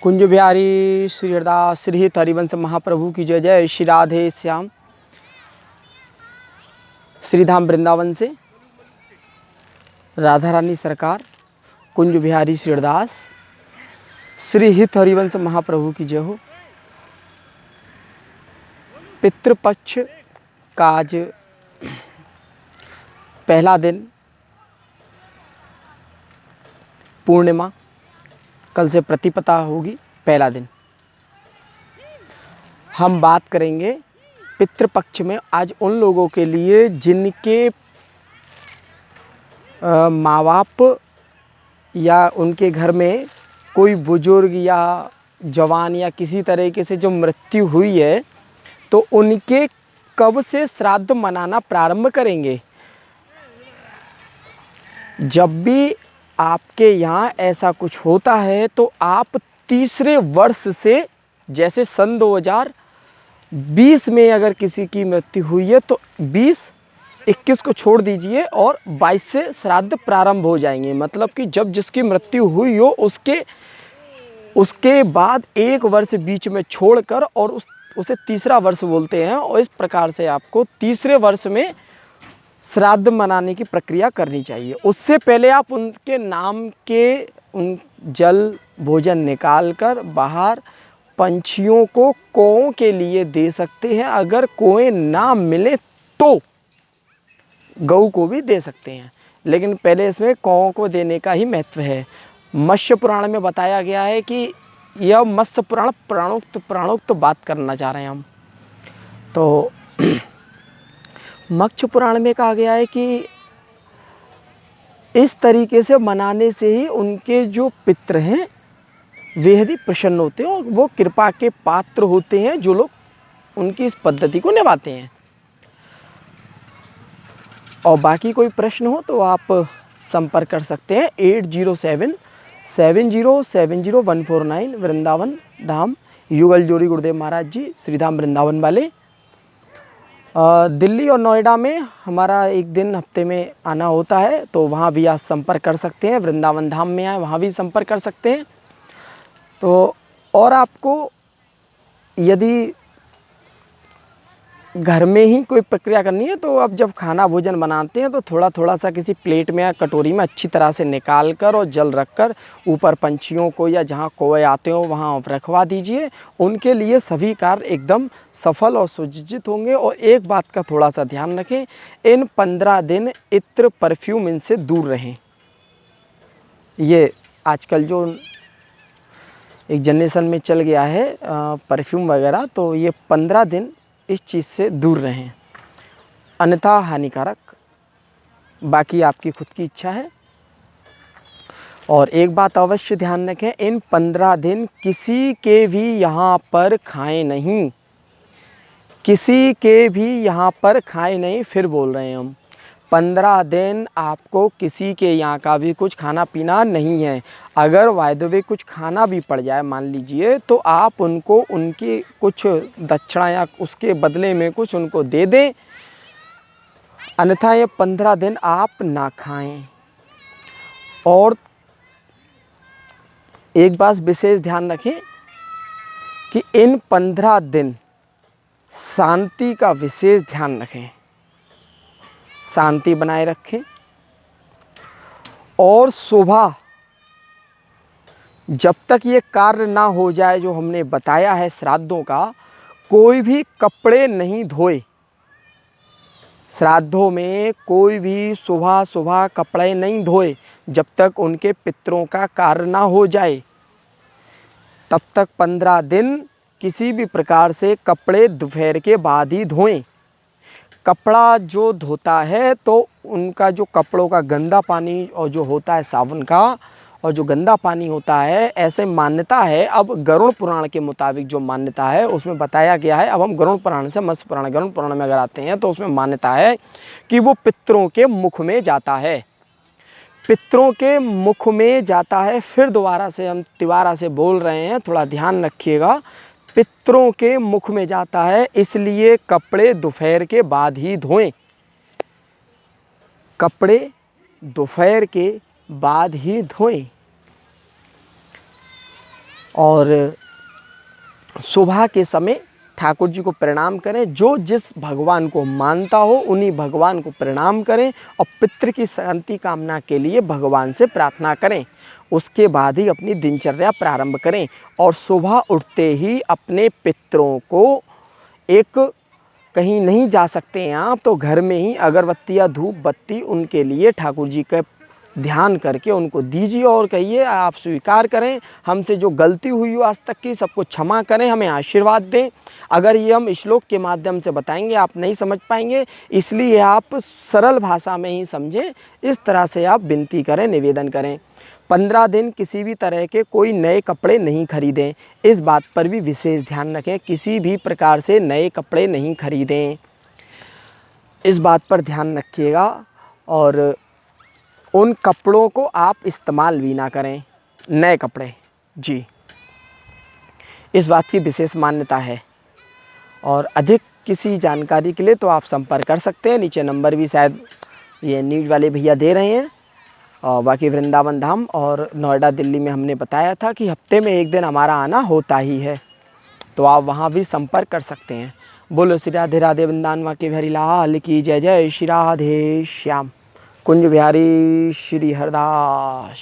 कुंज बिहारी श्री हरदास श्री हरिवंश महाप्रभु की जय जय। श्री राधे श्याम। श्रीधाम वृंदावन से राधा रानी सरकार कुंज बिहारी श्री हरदास श्री हित हरिवंश महाप्रभु की जय हो। पितृपक्ष का आज पहला दिन, पूर्णिमा, कल से प्रतिपदा होगी। पहला दिन हम बात करेंगे पितृपक्ष में आज उन लोगों के लिए जिनके माँ बाप या उनके घर में कोई बुजुर्ग या जवान या किसी तरीके से जो मृत्यु हुई है, तो उनके कब से श्राद्ध मनाना प्रारंभ करेंगे। जब भी आपके यहाँ ऐसा कुछ होता है तो आप तीसरे वर्ष से, जैसे सन 2020 में अगर किसी की मृत्यु हुई है तो 20-21 को छोड़ दीजिए और 22 से श्राद्ध प्रारंभ हो जाएंगे। मतलब कि जब जिसकी मृत्यु हुई हो उसके बाद एक वर्ष बीच में छोड़कर और उसे तीसरा वर्ष बोलते हैं, और इस प्रकार से आपको तीसरे वर्ष में श्राद्ध मनाने की प्रक्रिया करनी चाहिए। उससे पहले आप उनके नाम के उन जल भोजन निकाल कर बाहर पंछियों को कौओं के लिए दे सकते हैं। अगर कौए ना मिले तो गऊ को भी दे सकते हैं, लेकिन पहले इसमें कौओं को देने का ही महत्व है। मत्स्य पुराण में बताया गया है कि यह मत्स्य पुराण प्राणोक्त बात करना चाह रहे हैं हम। तो मत्स्य पुराण में कहा गया है कि इस तरीके से मनाने से ही उनके जो पितृ हैं बेहद ही प्रसन्न होते हैं और वो कृपा के पात्र होते हैं, जो लोग उनकी इस पद्धति को निभाते हैं। और बाकी कोई प्रश्न हो तो आप संपर्क कर सकते हैं 8077070149। वृंदावन धाम युगल जोड़ी गुरुदेव महाराज जी, श्रीधाम वृंदावन वाले। दिल्ली और नोएडा में हमारा एक दिन हफ्ते में आना होता है, तो वहाँ भी आप संपर्क कर सकते हैं। वृंदावन धाम में आए वहाँ भी संपर्क कर सकते हैं। तो और आपको यदि घर में ही कोई प्रक्रिया करनी है तो अब जब खाना भोजन बनाते हैं तो थोड़ा थोड़ा सा किसी प्लेट में या कटोरी में अच्छी तरह से निकाल कर और जल रख कर ऊपर पंछियों को या जहाँ कौवे आते हो वहाँ रखवा दीजिए। उनके लिए सभी कार्य एकदम सफल और सुजित होंगे। और एक बात का थोड़ा सा ध्यान रखें, इन 15 दिन इत्र परफ्यूम इनसे दूर रहें। ये आजकल जो एक जनरेशन में चल गया है परफ्यूम वगैरह, तो ये 15 दिन इस चीज़ से दूर रहें, अन्यथा हानिकारक। बाकी आपकी खुद की इच्छा है। और एक बात अवश्य ध्यान रखें, इन 15 दिन किसी के भी यहाँ पर खाएं नहीं, किसी के भी यहाँ पर खाएं नहीं। फिर बोल रहे हैं हम, 15 दिन आपको किसी के यहाँ का भी कुछ खाना पीना नहीं है। अगर वायदे कुछ खाना भी पड़ जाए मान लीजिए, तो आप उनको उनकी कुछ दक्षिणा या उसके बदले में कुछ उनको दे दें, अन्यथा ये 15 दिन आप ना खाएं। और एक बात विशेष ध्यान रखें कि इन 15 दिन शांति का विशेष ध्यान रखें, शांति बनाए रखें। और सुबह जब तक ये कार्य ना हो जाए जो हमने बताया है श्राद्धों का, कोई भी कपड़े नहीं धोए। श्राद्धों में कोई भी सुबह कपड़े नहीं धोए जब तक उनके पितरों का कार्य ना हो जाए। तब तक 15 दिन किसी भी प्रकार से कपड़े दोपहर के बाद ही धोएं। कपड़ा जो धोता है तो उनका जो कपड़ों का गंदा पानी और जो होता है साबुन का, और जो गंदा पानी होता है, ऐसे मान्यता है। अब गरुड़ पुराण के मुताबिक जो मान्यता है उसमें बताया गया है। अब हम गरुड़ पुराण से मत्स्य पुराण, गरुड़ पुराण में अगर आते हैं तो उसमें मान्यता है कि वो पितरों के मुख में जाता है, पितरों के मुख में जाता है। फिर दोबारा से हम तिबारा से बोल रहे हैं, थोड़ा ध्यान रखिएगा, पितरों के मुख में जाता है, इसलिए कपड़े दोपहर के बाद ही धोएं। कपड़े दोपहर के बाद ही धोएं। और सुबह के समय ठाकुर जी को प्रणाम करें। जो जिस भगवान को मानता हो उन्हीं भगवान को प्रणाम करें और पितृ की शांति कामना के लिए भगवान से प्रार्थना करें। उसके बाद ही अपनी दिनचर्या प्रारंभ करें और सुबह उठते ही अपने पितरों को, एक कहीं नहीं जा सकते हैं आप तो घर में ही अगरबत्ती या धूप बत्ती उनके लिए ठाकुर जी का ध्यान करके उनको दीजिए और कहिए आप स्वीकार करें, हमसे जो गलती हुई हो आज तक की सबको क्षमा करें, हमें आशीर्वाद दें। अगर ये हम श्लोक के माध्यम से बताएंगे आप नहीं समझ पाएंगे, इसलिए आप सरल भाषा में ही समझें। इस तरह से आप विनती करें, निवेदन करें। 15 दिन किसी भी तरह के कोई नए कपड़े नहीं खरीदें, इस बात पर भी विशेष ध्यान रखें। किसी भी प्रकार से नए कपड़े नहीं खरीदें, इस बात पर ध्यान रखिएगा। और उन कपड़ों को आप इस्तेमाल भी ना करें, नए कपड़े जी, इस बात की विशेष मान्यता है। और अधिक किसी जानकारी के लिए तो आप संपर्क कर सकते हैं, नीचे नंबर भी शायद ये न्यूज़ वाले भैया दे रहे हैं। और बाकी वृंदावन धाम और नोएडा दिल्ली में हमने बताया था कि हफ्ते में एक दिन हमारा आना होता ही है, तो आप वहाँ भी संपर्क कर सकते हैं। बोलो श्री राधे राधे, वृंदावन के बिहारी लाल की जय। जय श्री राधे श्याम। कुंज बिहारी श्री हरदास।